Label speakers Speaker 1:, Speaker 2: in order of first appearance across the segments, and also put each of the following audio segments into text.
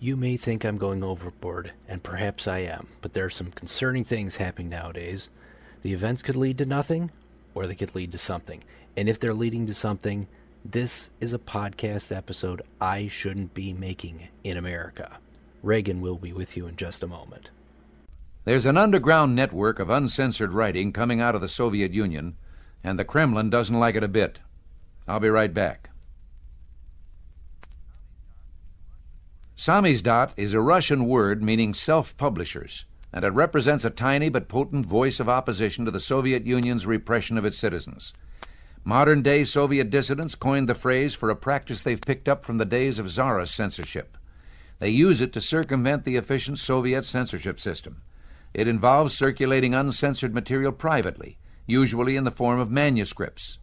Speaker 1: You may think I'm going overboard, and perhaps I am, but there are some concerning things happening nowadays. The events could lead to nothing, or they could lead to something. And if they're leading to something, this is a podcast episode I shouldn't be making in America. Reagan will be with you in just a moment.
Speaker 2: There's an underground network of uncensored writing coming out of the Soviet Union, and the Kremlin doesn't like it a bit. I'll be right back. Samizdat is a Russian word meaning self-publishers, and it represents a tiny but potent voice of opposition to the Soviet Union's repression of its citizens. Modern-day Soviet dissidents coined the phrase for a practice they've picked up from the days of Tsarist censorship. They use it to circumvent the efficient Soviet censorship system. It involves circulating uncensored material privately, usually in the form of manuscripts.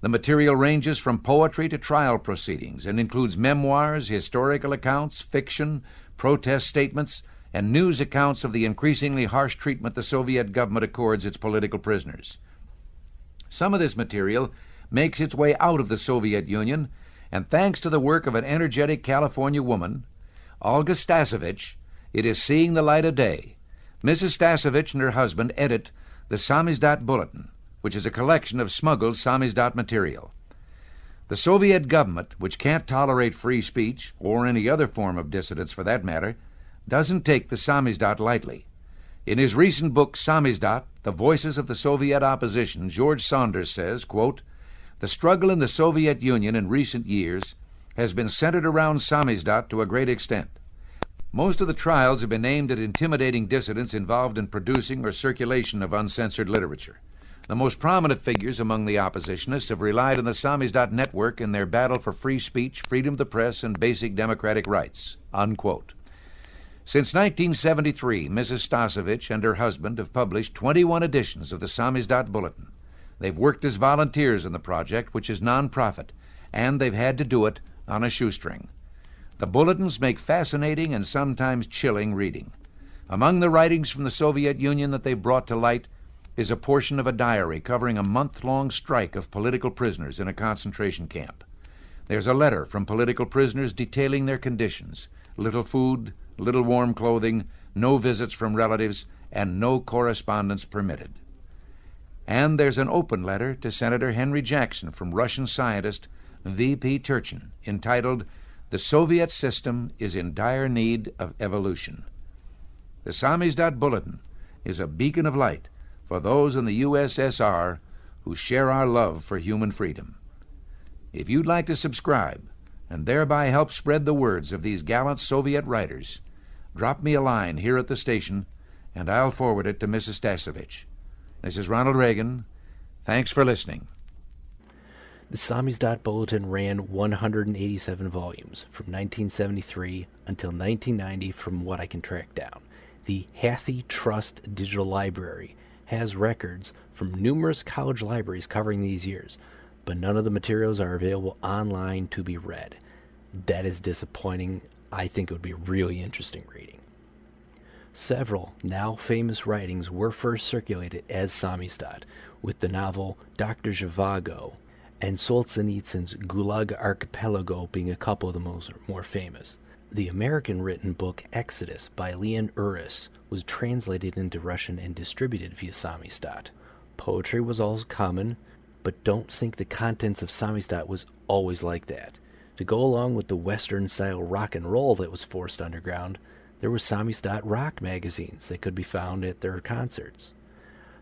Speaker 2: The material ranges from poetry to trial proceedings and includes memoirs, historical accounts, fiction, protest statements, and news accounts of the increasingly harsh treatment the Soviet government accords its political prisoners. Some of this material makes its way out of the Soviet Union, and thanks to the work of an energetic California woman, Olga Stasevich, it is seeing the light of day. Mrs. Stasevich and her husband edit the Samizdat Bulletin, which is a collection of smuggled Samizdat material. The Soviet government, which can't tolerate free speech, or any other form of dissidence for that matter, doesn't take the Samizdat lightly. In his recent book, Samizdat, The Voices of the Soviet Opposition, George Saunders says, quote, "The struggle in the Soviet Union in recent years has been centered around Samizdat to a great extent. Most of the trials have been aimed at intimidating dissidents involved in producing or circulation of uncensored literature. The most prominent figures among the oppositionists have relied on the Samizdat network in their battle for free speech, freedom of the press, and basic democratic rights." Unquote. Since 1973, Mrs. Stasevich and her husband have published 21 editions of the Samizdat Bulletin. They've worked as volunteers in the project, which is non-profit, and they've had to do it on a shoestring. The bulletins make fascinating and sometimes chilling reading. Among the writings from the Soviet Union that they've brought to light is a portion of a diary covering a month-long strike of political prisoners in a concentration camp. There's a letter from political prisoners detailing their conditions: little food, little warm clothing, no visits from relatives, and no correspondence permitted. And there's an open letter to Senator Henry Jackson from Russian scientist V.P. Turchin, entitled "The Soviet System is in Dire Need of Evolution." The Samizdat Bulletin is a beacon of light for those in the USSR who share our love for human freedom. If you'd like to subscribe and thereby help spread the words of these gallant Soviet writers, drop me a line here at the station, and I'll forward it to Mrs. Stasevich. This is Ronald Reagan. Thanks for listening.
Speaker 1: The Samizdat Bulletin ran 187 volumes from 1973 until 1990 from what I can track down. The Hathy Trust Digital Library has records from numerous college libraries covering these years, but none of the materials are available online to be read. That is disappointing. I think it would be really interesting reading. Several now famous writings were first circulated as Samizdat, with the novel Dr. Zhivago and Solzhenitsyn's Gulag Archipelago being a couple of the more famous. The American-written book Exodus by Leon Uris was translated into Russian and distributed via Samizdat. Poetry was also common, but don't think the contents of Samizdat was always like that. To go along with the Western-style rock and roll that was forced underground, there were Samizdat rock magazines that could be found at their concerts.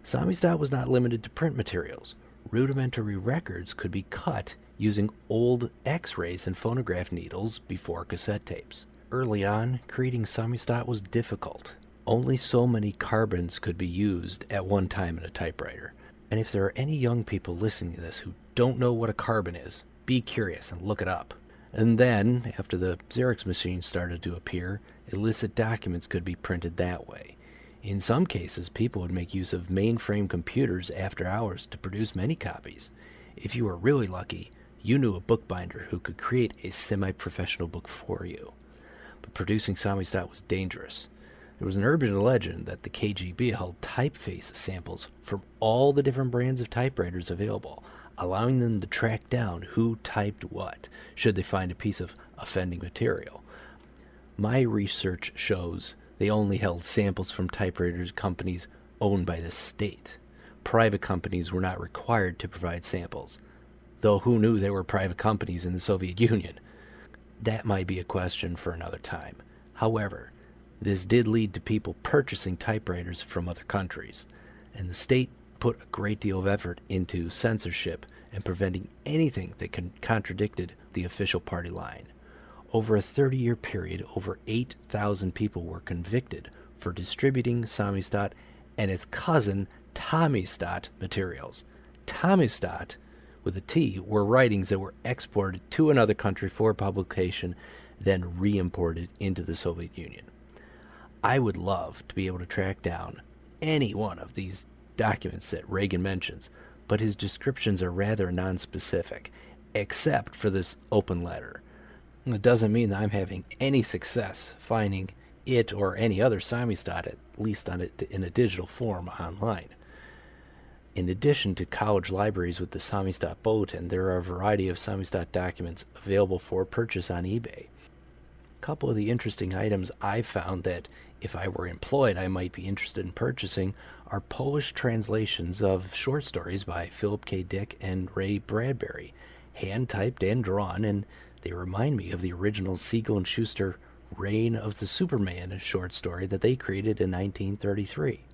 Speaker 1: Samizdat was not limited to print materials. Rudimentary records could be cut using old X-rays and phonograph needles before cassette tapes. Early on, creating Samizdat was difficult. Only so many carbons could be used at one time in a typewriter. And if there are any young people listening to this who don't know what a carbon is, be curious and look it up. And then, after the Xerox machine started to appear, illicit documents could be printed that way. In some cases, people would make use of mainframe computers after hours to produce many copies. If you were really lucky, you knew a bookbinder who could create a semi-professional book for you. But producing Samizdat was dangerous. There was an urban legend that the KGB held typeface samples from all the different brands of typewriters available, allowing them to track down who typed what, should they find a piece of offending material. My research shows they only held samples from typewriter companies owned by the state. Private companies were not required to provide samples, though who knew there were private companies in the Soviet Union? That might be a question for another time. However, this did lead to people purchasing typewriters from other countries, and the state put a great deal of effort into censorship and preventing anything that contradicted the official party line. Over a 30-year period, over 8,000 people were convicted for distributing Samizdat and its cousin Tomizdat materials. Tomizdat, with a T, were writings that were exported to another country for publication, then re-imported into the Soviet Union. I would love to be able to track down any one of these documents that Reagan mentions, but his descriptions are rather nonspecific, except for this open letter. It doesn't mean that I'm having any success finding it or any other Samizdat, at least in a digital form, online. In addition to college libraries with the Samizdat Bulletin, there are a variety of Samizdat documents available for purchase on eBay. A couple of the interesting items I found that, if I were employed, I might be interested in purchasing are Polish translations of short stories by Philip K. Dick and Ray Bradbury, hand-typed and drawn, and they remind me of the original Siegel and Schuster Reign of the Superman short story that they created in 1933.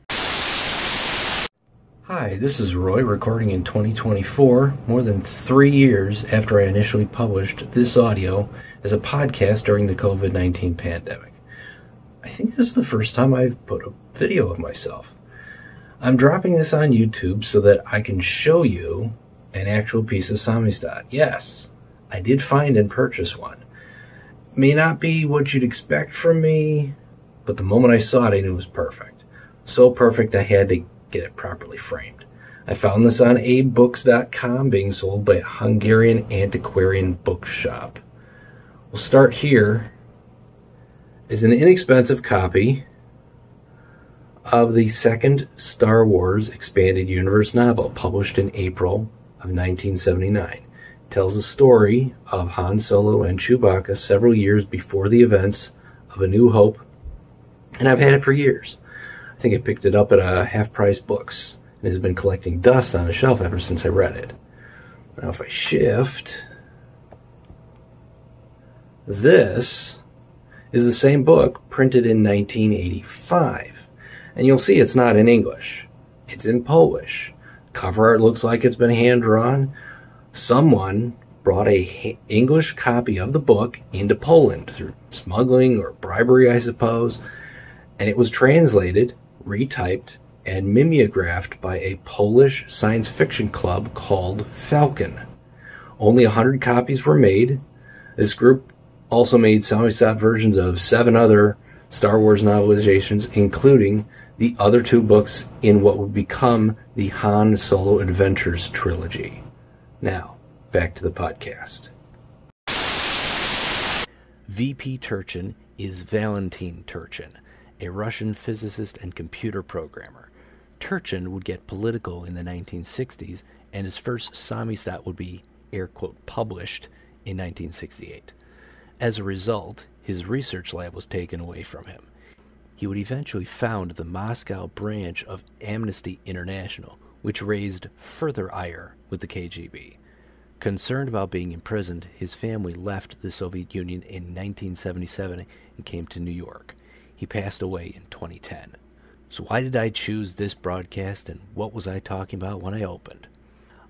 Speaker 1: Hi, this is Roy, recording in 2024, more than 3 years after I initially published this audio as a podcast during the COVID-19 pandemic. I think this is the first time I've put a video of myself. I'm dropping this on YouTube so that I can show you an actual piece of Samizdat. Yes, I did find and purchase one. May not be what you'd expect from me, but the moment I saw it, I knew it was perfect. So perfect, I had to get it properly framed. I found this on abebooks.com, being sold by a Hungarian antiquarian bookshop. We'll start here. Is an inexpensive copy of the second Star Wars Expanded Universe novel, published in April of 1979. It tells the story of Han Solo and Chewbacca several years before the events of A New Hope, and I've had it for years. I think I picked it up at a half-price books, and it has been collecting dust on the shelf ever since I read it. Now if I shift, this is the same book printed in 1985. And you'll see it's not in English. It's in Polish. Cover art looks like it's been hand-drawn. Someone brought a English copy of the book into Poland through smuggling or bribery, I suppose. And it was translated, retyped, and mimeographed by a Polish science fiction club called Falcon. Only 100 copies were made. This group also made Samizdat versions of 7 other Star Wars novelizations, including the other 2 books in what would become the Han Solo Adventures trilogy. Now, back to the podcast. VP Turchin is Valentin Turchin, a Russian physicist and computer programmer. Turchin would get political in the 1960s, and his first Samizdat would be, air quote, published in 1968. As a result, his research lab was taken away from him. He would eventually found the Moscow branch of Amnesty International, which raised further ire with the KGB. Concerned about being imprisoned, his family left the Soviet Union in 1977 and came to New York. He passed away in 2010. So why did I choose this broadcast, and what was I talking about when I opened?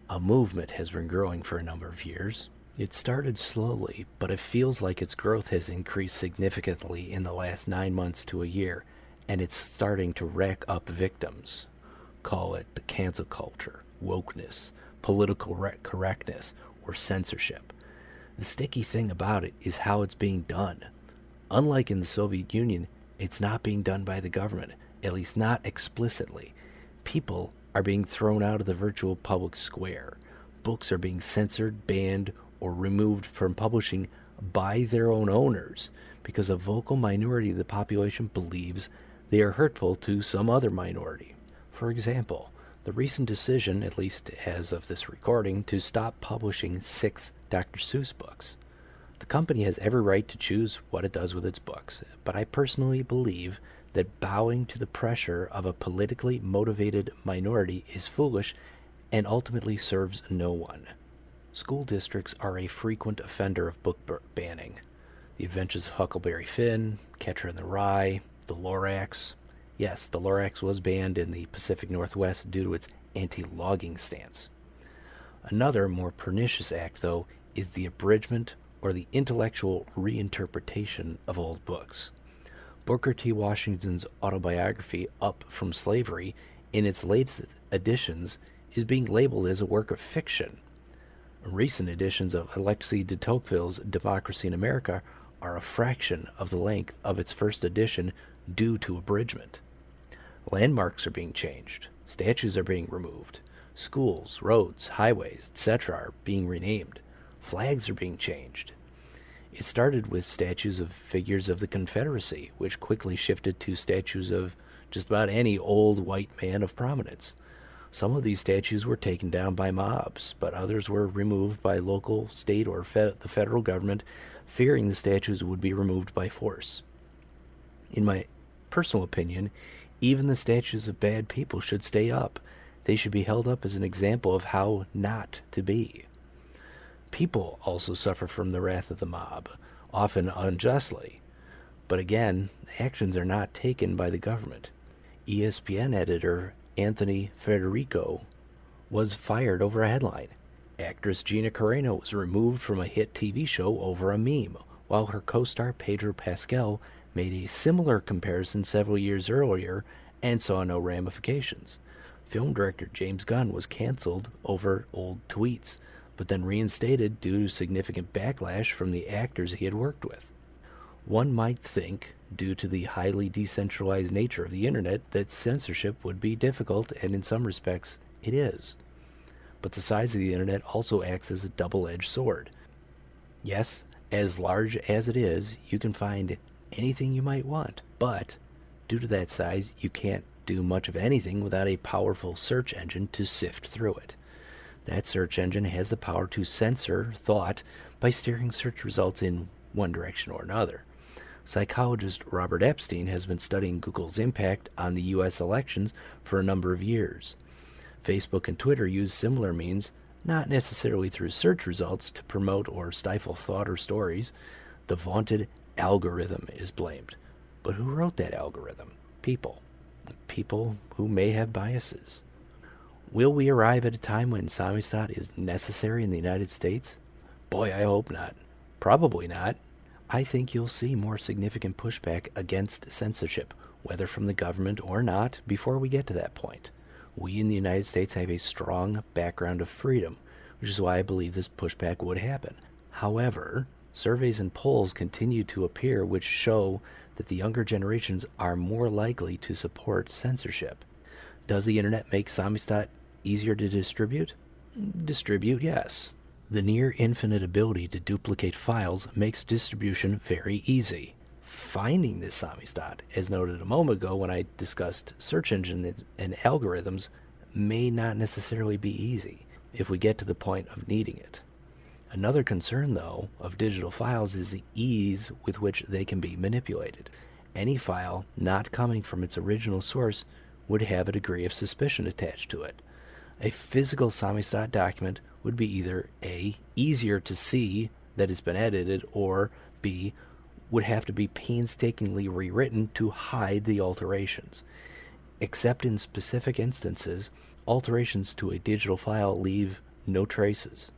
Speaker 1: A movement has been growing for a number of years. It started slowly, but it feels like its growth has increased significantly in the last 9 months to a year, and it's starting to rack up victims. Call it the cancel culture, wokeness, political correctness, or censorship. The sticky thing about it is how it's being done. Unlike in the Soviet Union, it's not being done by the government, at least not explicitly. People are being thrown out of the virtual public square. Books are being censored, banned, or removed from publishing by their own owners because a vocal minority of the population believes they are hurtful to some other minority. For example, the recent decision, at least as of this recording, to stop publishing 6 Dr. Seuss books. The company has every right to choose what it does with its books, but I personally believe that bowing to the pressure of a politically motivated minority is foolish and ultimately serves no one. School districts are a frequent offender of book banning. The Adventures of Huckleberry Finn, Catcher in the Rye, the Lorax. Yes, the Lorax was banned in the Pacific Northwest due to its anti-logging stance. Another, more pernicious act, though, is the abridgment or the intellectual reinterpretation of old books. Booker T. Washington's autobiography, Up from Slavery, in its latest editions, is being labeled as a work of fiction. Recent editions of Alexis de Tocqueville's Democracy in America are a fraction of the length of its first edition due to abridgment. Landmarks are being changed. Statues are being removed. Schools, roads, highways, etc. are being renamed. Flags are being changed. It started with statues of figures of the Confederacy, which quickly shifted to statues of just about any old white man of prominence. Some of these statues were taken down by mobs, but others were removed by local, state, or the federal government, fearing the statues would be removed by force. In my personal opinion, even the statues of bad people should stay up. They should be held up as an example of how not to be. People also suffer from the wrath of the mob, often unjustly. But again, actions are not taken by the government. ESPN editor Anthony Federico was fired over a headline. Actress Gina Carano was removed from a hit TV show over a meme, while her co-star Pedro Pascal made a similar comparison several years earlier and saw no ramifications. Film director James Gunn was canceled over old tweets, but then reinstated due to significant backlash from the actors he had worked with. One might think, due to the highly decentralized nature of the internet, that censorship would be difficult, and in some respects, it is. But the size of the internet also acts as a double-edged sword. Yes, as large as it is, you can find anything you might want, but due to that size, you can't do much of anything without a powerful search engine to sift through it. That search engine has the power to censor thought by steering search results in one direction or another. Psychologist Robert Epstein has been studying Google's impact on the U.S. elections for a number of years. Facebook and Twitter use similar means, not necessarily through search results, to promote or stifle thought or stories. The vaunted algorithm is blamed. But who wrote that algorithm? People. People who may have biases. Will we arrive at a time when Samizdat is necessary in the United States? Boy, I hope not. Probably not. I think you'll see more significant pushback against censorship, whether from the government or not, before we get to that point. We in the United States have a strong background of freedom, which is why I believe this pushback would happen. However, surveys and polls continue to appear which show that the younger generations are more likely to support censorship. Does the internet make Samizdat easier to distribute? Distribute, yes. The near infinite ability to duplicate files makes distribution very easy. Finding this Samizdat, as noted a moment ago when I discussed search engines and algorithms, may not necessarily be easy if we get to the point of needing it. Another concern, though, of digital files is the ease with which they can be manipulated. Any file not coming from its original source would have a degree of suspicion attached to it. A physical Samizdat document would be either A, easier to see that it's been edited, or B, would have to be painstakingly rewritten to hide the alterations. Except in specific instances, alterations to a digital file leave no traces.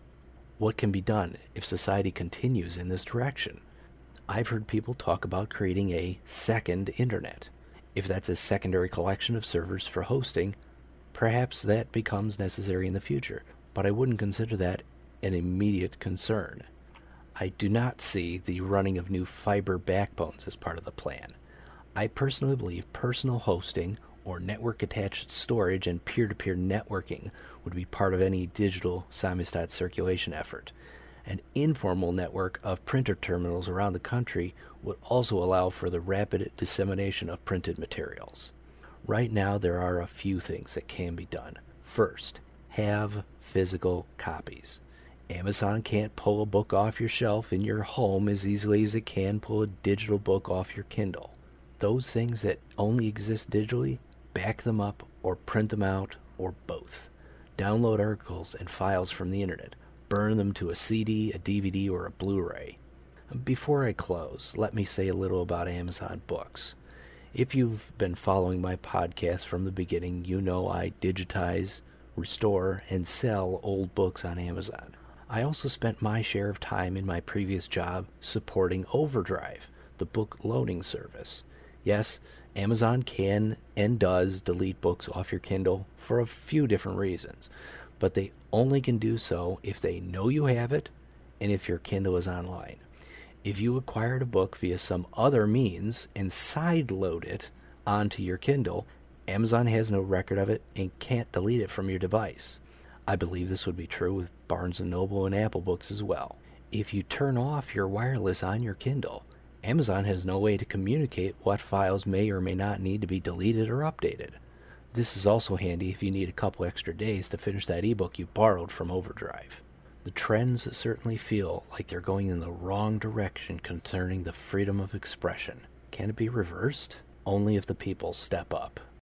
Speaker 1: What can be done if society continues in this direction? I've heard people talk about creating a second internet. If that's a secondary collection of servers for hosting, perhaps that becomes necessary in the future, but I wouldn't consider that an immediate concern. I do not see the running of new fiber backbones as part of the plan. I personally believe personal hosting or network-attached storage and peer-to-peer networking would be part of any digital Samizdat circulation effort. An informal network of printer terminals around the country would also allow for the rapid dissemination of printed materials. Right now, there are a few things that can be done. First, have physical copies. Amazon can't pull a book off your shelf in your home as easily as it can pull a digital book off your Kindle. Those things that only exist digitally, back them up or print them out or both. Download articles and files from the internet. Burn them to a CD, a DVD, or a Blu-ray. Before I close, let me say a little about Amazon Books. If you've been following my podcast from the beginning, you know I digitize, restore, and sell old books on Amazon. I also spent my share of time in my previous job supporting Overdrive, the book loaning service. Yes, Amazon can and does delete books off your Kindle for a few different reasons, but they only can do so if they know you have it and if your Kindle is online. If you acquired a book via some other means and sideload it onto your Kindle, Amazon has no record of it and can't delete it from your device. I believe this would be true with Barnes & Noble and Apple Books as well. If you turn off your wireless on your Kindle, Amazon has no way to communicate what files may or may not need to be deleted or updated. This is also handy if you need a couple extra days to finish that ebook you borrowed from Overdrive. The trends certainly feel like they're going in the wrong direction concerning the freedom of expression. Can it be reversed? Only if the people step up.